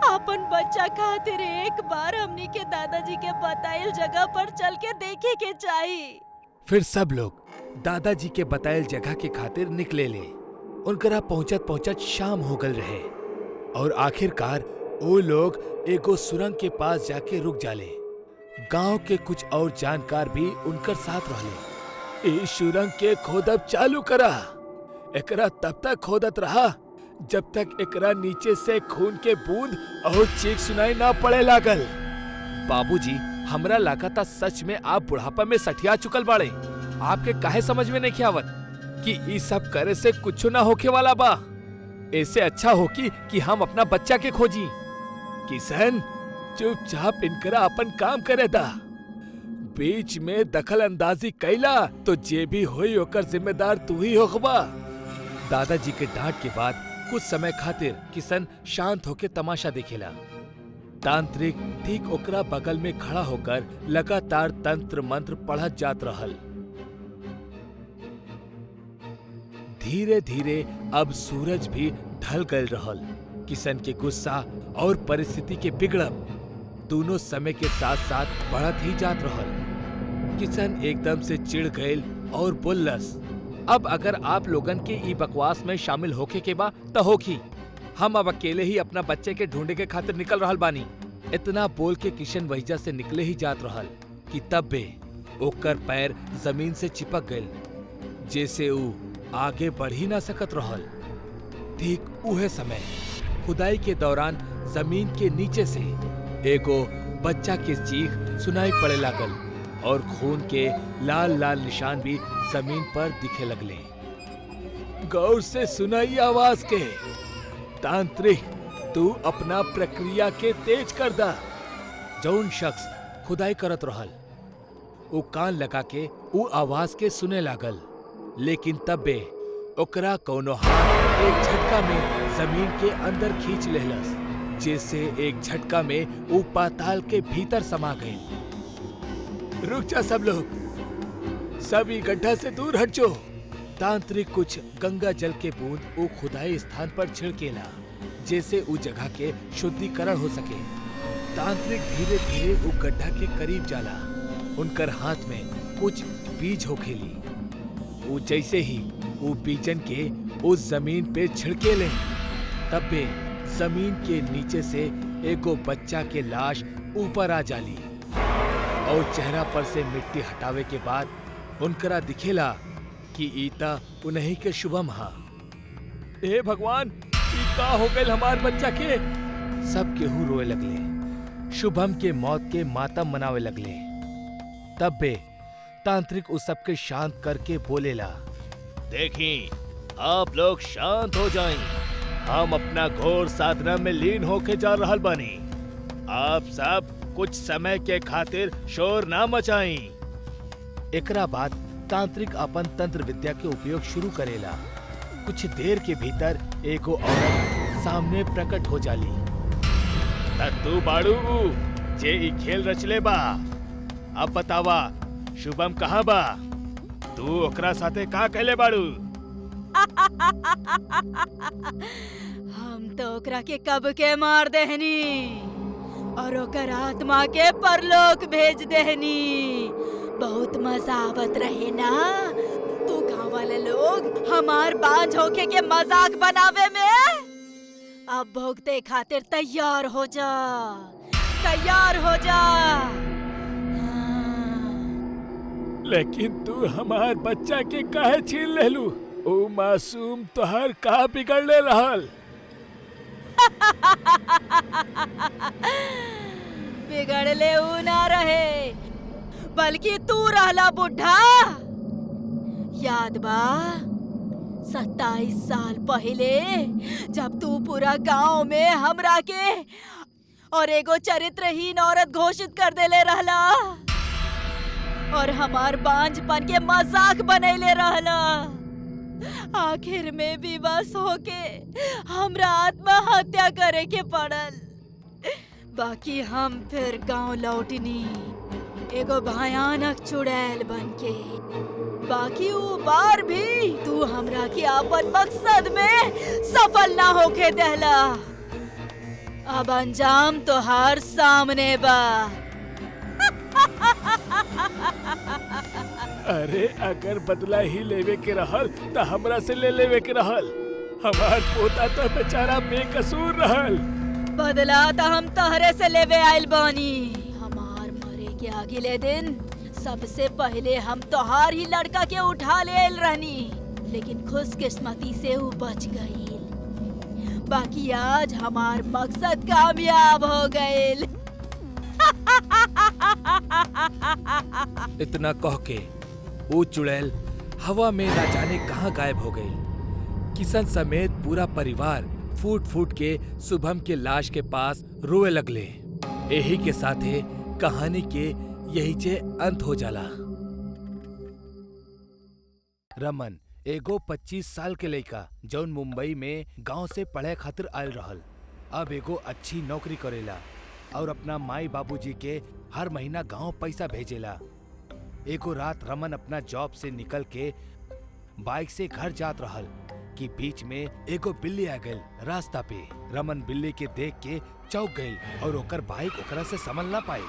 अपन बच्चा खातिर एक बार हमनी के दादाजी के बताइल जगह पर चल के देखे के चाहिए। फिर सब लोग दादाजी के बताइल जगह के खातिर निकले ले। उनकरा पहुंचत पहुंचत शाम हो गल रहे और आखिरकार वो लोग एगो सुरंग के पास जाके रुक जाले। गांव के कुछ और जानकार भी उनकर साथ रहले। इस सुरंग के खोदब चालू करा। एकरा तब तक खोदत रहा जब तक एकरा नीचे से खून के बूंद और चीख सुनाई ना पड़े लागल। बाबूजी, हमरा लागता सच में आप बुढ़ापा में सठिया चुकल बाड़े। आपके काहे समझ में नहीं आवत कि ई सब करे से कुछ ना होके वाला बा। ऐसे अच्छा हो कि हम अपना बच्चा के खोजी। किशन, चुपचाप इनकरा अपन काम करे दा। बीच में दखल अंदाजी कैला तो जे भी होई ओकर जिम्मेदार तू ही होखबा। दादाजी के डांट के बाद कुछ समय खातिर किशन शांत होके तमाशा देखेला। तांत्रिक ठीक ओकरा बगल में खड़ा होकर लगातार तंत्र मंत्र पढ़त जात रहल। धीरे धीरे अब सूरज भी ढल गल रहल। किशन के गुस्सा और परिस्थिति के बिगड़ब दोनों समय के साथ साथ बढ़त ही जात रहल। किशन एकदम से चिढ़ गईल और बोललस, अब अगर आप लोगन के ई बकवास में शामिल होके के बा त होखी। हम अब अकेले ही अपना बच्चे के ढूंढे के खातिर निकल रहल बानी। इतना बोल के किशन वहीजा से निकले ही जात रहल कि तब बे ओकर पैर जमीन से चिपक गईल, जैसे ऊ आगे बढ़ ही ना सकत रहल। ठीक उहे समय खुदाई के दौरान जमीन के नीचे से एगो बच्चा के चीख सुनाई पड़े लागल और खून के लाल लाल निशान भी जमीन पर दिखे लगले। गौर से सुनाई आवाज के। तांत्रिक, तू अपना प्रक्रिया के तेज कर दा। जौन शख्स खुदाई करत रहल वो कान लगा के वो आवाज के सुने लागल, लेकिन तब्बे ओकरा कोनो हाथ एक झटका में जमीन के अंदर खींच लेहलस, जैसे एक झटका में वो पाताल के भीतर समा गई। रुक जा सब लोग, सभी गड्ढा से दूर हट जाओ। तांत्रिक कुछ गंगा जल के बूंद वो खुदाई स्थान पर छिड़केला, जैसे उस जगह के शुद्धिकरण हो सके। तांत्रिक धीरे धीरे वो गड्ढा के करीब जाला। उनकर हाथ में कुछ बीज होखेली। वो जैसे ही वो बीजन के उस जमीन पे छिड़के ले, तब्बे जमीन के नीचे से एगो बच्चा के लाश ऊपर आ जाली और चेहरा पर से मिट्टी हटावे के बाद उनकरा दिखेला कि ईता उन्हीं के शुभम हा। ए भगवान, ई का हो गइल हमार बच्चा के? सब केहू रोए लगले। शुभम के मौत के मातम मनावे लगले। तब बे तांत्रिक उस सबके शांत करके बोलेला, देखी आप लोग शांत हो जाएं। हम अपना घोर साधना में लीन होके जा रहल बानी। आप सब कुछ समय के खातिर शोर ना मचाई। एकरा बाद तांत्रिक अपन तंत्र विद्या के उपयोग शुरू करेला। कुछ देर के भीतर एगो औरत सामने प्रकट हो जाली। तू बाड़ू जे ई खेल रचले बा, अब बतावा शुभम कहाँ बा? तू ओकरा साथे का कहले बाड़ू? हम तो ओकरा के कब के मार देहनी और ओकर आत्मा के परलोक भेज देहनी। बहुत मजा आवत रहे ना तू गाँव वाले लोग हमार बांझ होके के मजाक बनावे में। अब भोगते खातिर तैयार हो जा, तैयार हो जा। लेकिन तू हमार बच्चा के काहे छीन लेलू? ओ मासूम तोहर का बिगड़ले रहल? बिगड़ले ऊ ना रहे, बल्कि तू रहला बुढ़ा। याद बा 27 साल पहले जब तू पूरा गांव में हमरा के और एगो चरित्रहीन औरत घोषित कर देले रहला और हमार बांझपन के मजाक बनैले रहला। आखिर में विवश होके हमरा आत्महत्या करे के पड़ल। बाकी हम फिर गांव लौटनी एगो भयानक चुड़ैल बनके। बाकी वो बार भी तू हमरा के अपन मकसद में सफल ना होके देहला। अब अंजाम तोहार सामने बा। अरे अगर बदला ही लेवे के रहल तो हमरा से ले लेवे के रहल। हमार पोता तो बेचारा बेकसूर रहल। बदला तो हम तहरे से लेवे आइल बानी। हमार मरे के अगले दिन सबसे पहले हम तोहार ही लड़का के उठा ले आइल रहनी, लेकिन खुशकिस्मती से वो बच गई। बाकी आज हमार मकसद कामयाब हो गईल। इतना कह के वो चुड़ैल हवा में ना जाने कहां गायब हो गई। किशन समेत पूरा परिवार फूट फूट के शुभम के लाश के पास रोए लगले। यही के साथे कहानी के यही चे अंत हो जाला। रमन एगो 25 साल के लड़का जौन मुंबई में गांव से पढ़े खातिर आयल रहल, अब एगो अच्छी नौकरी करेला और अपना माई बाबूजी के हर महीना गांव पैसा भेजेला। एगो रात रमन अपना जॉब से निकल के बाइक से घर जात रहल कि बीच में एगो बिल्ली आ गई रास्ता पे। रमन बिल्ली के देख के चौंक गई और ओकर बाइक ओकरा से संभल ना पाई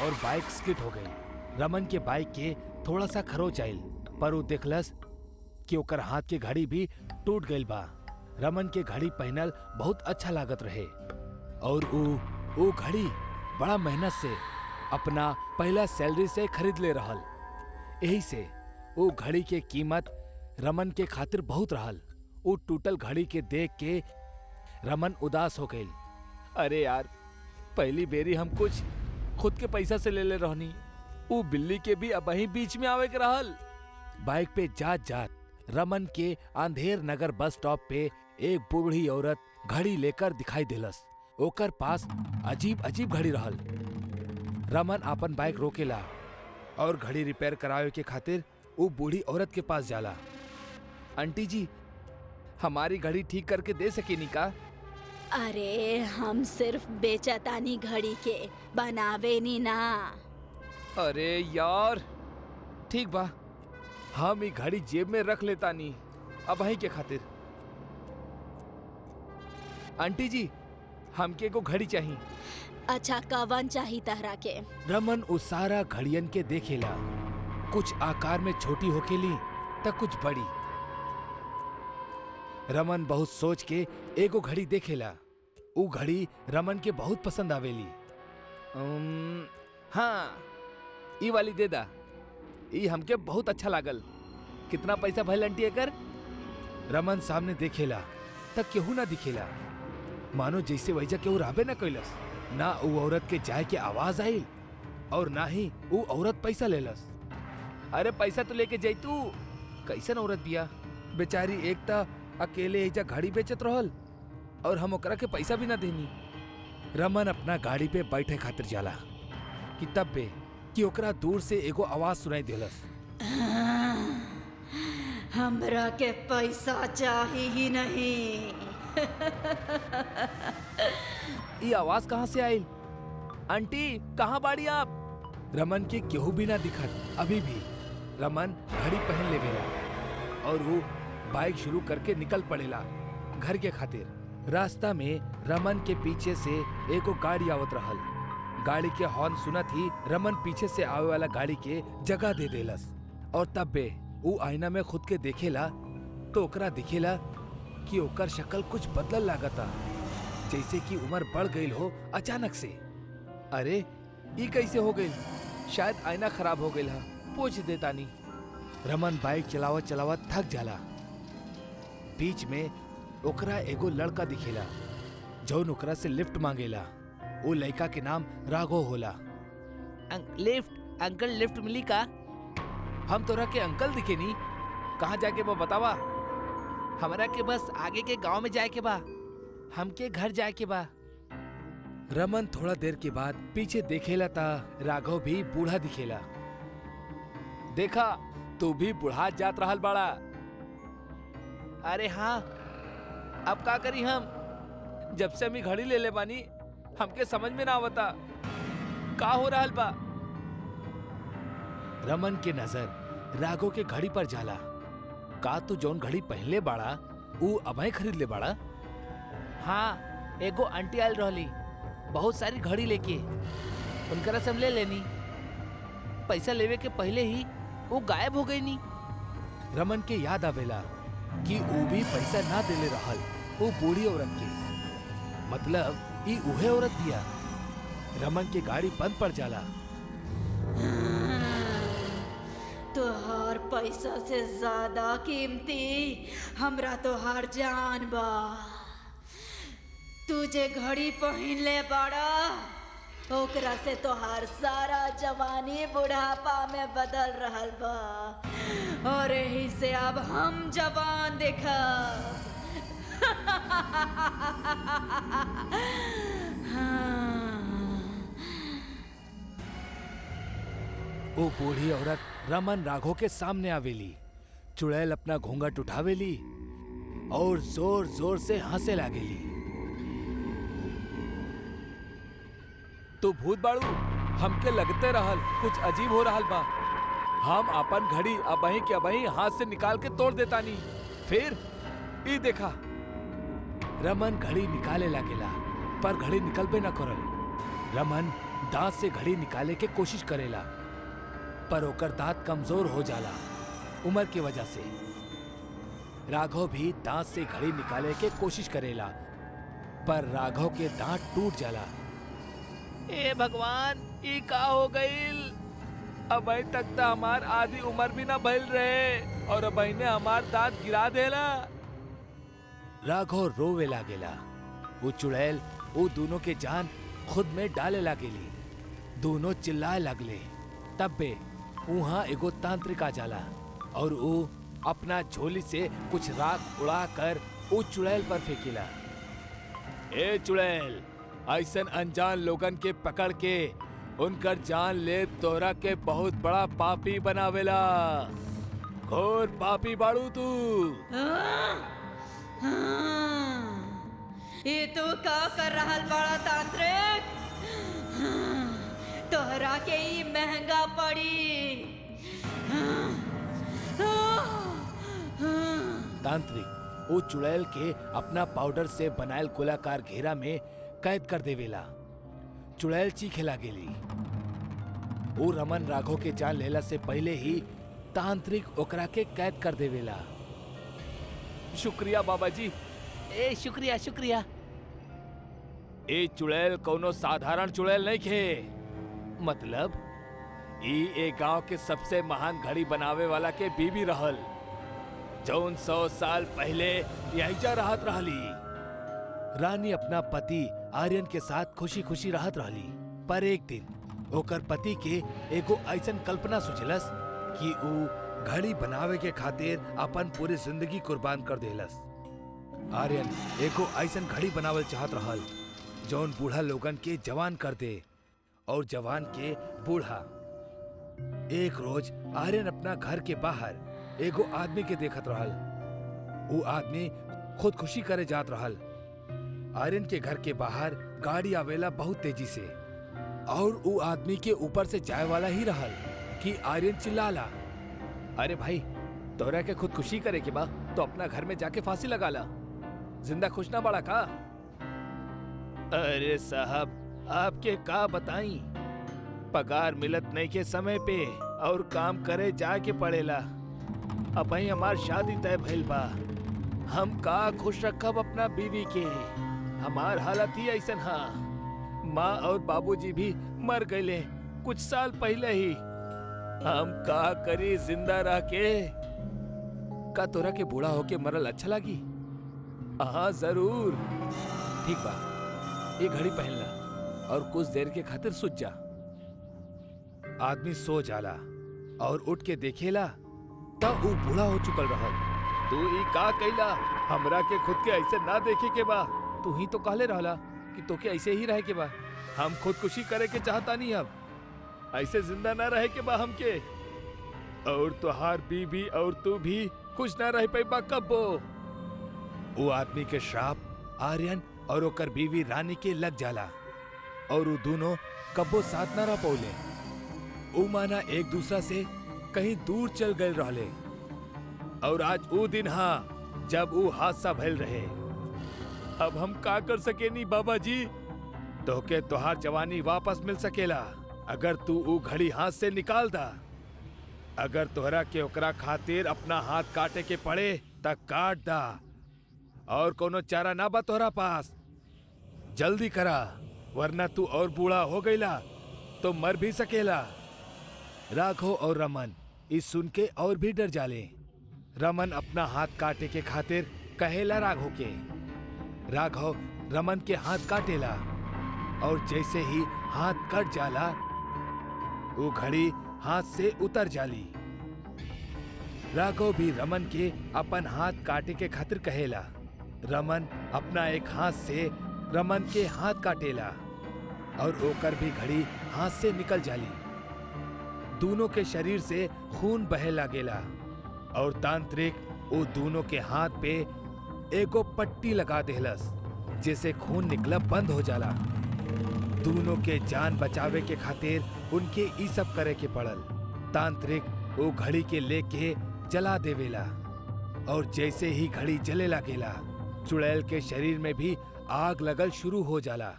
और बाइक स्किड हो गई। रमन के बाइक के थोड़ा सा खरोच आइल, पर वो देखलस कि ओकर हाथ के घड़ी भी टूट गई बा। रमन के घड़ी पहनल बहुत अच्छा लागत रहे और वो घड़ी बड़ा मेहनत से अपना पहला सैलरी से खरीद ले रहल। यही से वो घड़ी के कीमत रमन के खातिर बहुत रहल। वो टूटल घड़ी के देख के रमन उदास हो गई। अरे यार, पहली बेरी हम कुछ खुद के पैसा से ले रहनी। वो बिल्ली के भी अब वहीं बीच में आवे के रहल। बाइक पे जात जात रमन के अंधेर नगर बस स्टॉप पे एक बूढ़ी औरत घड़ी लेकर दिखाई देलस। ओकर पास अजीब अजीब घड़ी रहल। रमन अपन बाइक रोकेला और घड़ी रिपेयर करावे के खातिर वो बूढ़ी औरत के पास जाला। आंटी जी, हमारी घड़ी ठीक करके दे सकेनी का? अरे हम सिर्फ बेचतानी घड़ी के, बनावे नी ना। अरे यार, ठीक बा, हम ई घड़ी जेब में रख लेता नी अब वहीं के खातिर। आंटी जी, हमके एगो घड़ी चाहिए। अच्छा, कवन चाही तहरा के? रमन उस सारा घड़ियन के देखेला, कुछ आकार में छोटी होकेली त कुछ बड़ी। रमन बहुत सोच के एगो घड़ी देखेला। ऊ घड़ी रमन के बहुत पसंद आवेली। हाँ, ई वाली दे दा, ई हमके बहुत अच्छा लागल। कितना पैसा भइल आंटी एकर? रमन सामने देखेला तक केहू ना दिखेला, मानो जैसे वैजा केहू रहबे ना कैलस। ना वो औरत के जाए के आवाज आई और ना ही वो औरत पैसा लेलस। अरे पैसा तो लेके जैतू, कैसन औरत बिया बेचारी, एक ता अकेले एजा गाड़ी बेचत रहल और हम ओकरा के पैसा भी ना देनी। रमन अपना गाड़ी पे बैठे खातिर जाला कि तब बे कि ओकरा दूर से एगो आवाज सुनाई देलस। हमरा के पैसा चाहिए ही नहीं। ये आवाज कहाँ से आई? आंटी कहाँ बाड़ी आप? रमन के केहू भी ना दिखत। अभी भी रमन घड़ी पहन लेवेला और वो बाइक शुरू करके निकल पड़ेला घर के खातिर। रास्ता में रमन के पीछे से एगो गाड़ी आवत रहल। गाड़ी के हॉर्न सुनत ही रमन पीछे से आवे वाला गाड़ी के जगह दे देलस और तब बे वो आईना में खुद के देखेला तो ओकरा दिखेला कि ओकर शक्ल कुछ बदलल लागता, जैसे कि उम्र बढ़ गई हो अचानक से। अरे ये कैसे हो गई? शायद आईना खराब हो गई, पूछ देता नहीं। रमन बाइक चलावत चलावत थक जाला। बीच में ओकरा एगो लड़का दिखेला जौन ओकरा से लिफ्ट मांगेला। वो लड़का के नाम राघव होला। लिफ्ट अंकल, लिफ्ट मिली का? हम तोरा के अंकल दिखे नी? कहाँ जाके बा बतावा? हमरा के बस आगे के गांव में जाए के बा, हमके घर जाए के बा। रमन थोड़ा देर के बाद पीछे देखेला ता राघव भी बूढ़ा दिखेला। देखा तू भी बुढ़ा जात रहल बाड़ा। अरे हाँ, अब का करी हम? जब से हम घड़ी ले ले बानी हमके समझ में ना आवता का हो रहल बा। रमन के नजर राघव के घड़ी पर जाला। का तू जौन घड़ी पहनले बाड़ा ऊ अबही खरीद ले बाड़ा? हाँ, एगो आंटी आयल रहली बहुत सारी घड़ी लेके, उनकरा से हम ले लेनी। पैसा लेवे के पहले ही वो गायब हो गई नी। रमन के याद आवेला कि वो भी पैसा ना देले रहल वो बूढ़ी औरत के, मतलब ई उहे औरत दिया। रमन के गाड़ी बंद पड़ जाला। तोहार पैसा से ज्यादा कीमती हमरा तोहार जान बा। तुझे घड़ी पहन ले बाड़ा, ओकरा से तोहार सारा जवानी बुढ़ापा में बदल रहल बा और यही से अब हम जवान देखा। वो बूढ़ी औरत रमन राघव के सामने आवेली। चुड़ैल अपना घूंघट उठावेली और जोर जोर से हंसे लागेली। तू भूत बाड़ू? हमके लगते रहल कुछ अजीब हो रहल बा। हम अपन घड़ी अबही के अबही हाथ से निकाल के तोड़ देता नी। फिर ई देखा। रमन घड़ी निकाले लागेला पर घड़ी निकलबे न करल। रमन दांत से घड़ी निकाले के कोशिश करेला पर ओकर दांत कमजोर हो जाला उम्र की वजह से। राघव भी दांत से घड़ी निकाले के कोशिश करेला पर राघव के दांत टूट जाला। ए भगवान, ई का हो गईल? अबही तक तो हमार आधी उम्र भी ना भइल रहे और अबही ने हमार दांत गिरा देला। राघव रोवे लागेला। वो चुड़ैल वो दोनों के जान खुद में डाले लागेली। दोनों चिल्लाए लगले। तब बे वहाँ एगो तांत्रिक आ जाला और वो अपना झोली से कुछ राख उड़ा कर वो चुड़ैल पर फेंकेला। ए चुड़ैल, ऐसन अनजान लोगन के पकड़ के उनकर जान ले तोरा के बहुत बड़ा पापी बनावेला। घोर पापी बाड़ू तू। ये तू का कर रहल बड़ा तांत्रिक? तोहरा के ही महंगा पड़ी। तांत्रिक वो चुड़ैल के अपना पाउडर से बनायल गोलाकार घेरा में कैद कर देवेला। चुड़ैल चीखे लागेली। वो रमन राघव के जान लेला से पहले ही तांत्रिक ओकरा के कैद कर देवेला। शुक्रिया बाबा जी। ए शुक्रिया शुक्रिया। ए चुड़ैल कोनो साधारण चुड़ैल नहीं खे। मतलब ई गांव के सबसे महान घड़ी बनावे वाला के बीबी रहल जौन 100 साल पहले यही जा रहत रहली। रानी अपना पति आर्यन के साथ खुशी खुशी रहत रहली। पर एक दिन ओकर पति के एगो ऐसन कल्पना सुझलस कि ऊ घड़ी बनावे के खातिर अपन पूरी जिंदगी कुर्बान कर देलस। आर्यन एगो ऐसन घड़ी बनावल चाहत रहल जौन बूढ़ा लोगन के जवान कर दे और जवान के बूढ़ा। एक रोज आर्यन अपना घर के बाहर एगो आदमी के देखत रहल। वो आदमी खुदकुशी करे जात रहल। आर्यन के घर के बाहर गाड़ी आवेला बहुत तेजी से और वो आदमी के ऊपर से जाए वाला ही रहल कि आर्यन चिल्लाला, अरे भाई, तोरा के खुदकुशी करे के बा तो अपना घर में जाके फांसी लगा ला, जिंदा खुश ना बड़ा का। अरे साहब, आपके का बताई, पगार मिलत नहीं के समय पे और काम करे जाके पड़ेला। अब भाई हमार शादी तय भइल बा, हम का खुश रखब अपना बीवी के। हमार हालत ही ऐसन हा, माँ और बाबूजी भी मर गए कुछ साल पहले ही। हम का करी जिंदा रह के। का तोरा के बूढ़ा होके मरल अच्छा लगी? हाँ जरूर। ठीक बा, ये घड़ी पहन ला और कुछ देर के खातिर सुत जा। आदमी सो जाला और उठ के देखेला तब वो बूढ़ा हो चुकल रहल। तू ई का कैला? हमरा के खुद के ऐसे ना देखे के बा। तू ही तो कहले रहला कि तोके ऐसे ही रहे के बा। हम खुदकुशी करे के चाहता नहीं, अब ऐसे जिंदा ना रहे के बा हमके। और तुहार बीबी और तू भी खुश ना रह पाइबा कब्बो। वो आदमी के श्राप आर्यन और ओकर बीवी रानी के लग जाला और वो दोनों कब्बो साथ ना रह पौले। ऊ माना एक दूसरा से कहीं दूर चल गए रहले। और आज वो दिन हा जब वो हादसा भइल रहे। अब हम का कर सकेनी बाबा जी? तोके तोहार जवानी वापस मिल सकेला अगर तू वो घड़ी हाथ से निकाल दा। अगर तोहरा के ओकरा खातिर अपना हाथ काटे के पड़े त काट दा, और कोनो चारा ना बा तोहरा पास। जल्दी करा, वरना तू और बूढ़ा हो गईला तो मर भी सकेला। राघव और रमन इस सुन के और भी डर जाले। रमन अपना हाथ काटे के खातिर कहेला राघव के। राघव रमन के हाथ काटेला और जैसे ही हाथ कट जाला वो घड़ी हाथ से उतर जाली। राघव भी रमन के अपन हाथ काटे के खातिर कहेला। रमन अपना एक हाथ से रमन के हाथ काटेला और ओकर भी घड़ी हाथ से निकल जाली। दोनों के शरीर से खून बहे लागेला और तांत्रिक वो दोनों के हाथ पे एगो पट्टी लगा देहलस, जिसे खून निकला बंद हो जाला। दोनों के जान बचावे के खातिर उनके ई सब करे के पड़ल। तांत्रिक वो घड़ी के लेके जला देवेला और जैसे ही घड़ी जले लागेला चुड़ैल के शरीर में भी आग लगल शुरू हो जाला।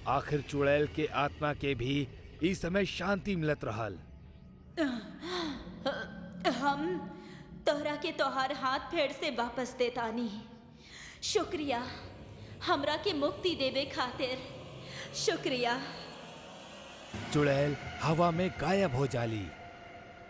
आखिर चुड़ैल के आत्मा के भी इस समय शांति मिलत रहल। हम तोहरा के तोहार हाथ फेर से वापस देतानी। शुक्रिया, हमरा के मुक्ति देवे खातिर शुक्रिया। चुड़ैल हवा में गायब हो जाली।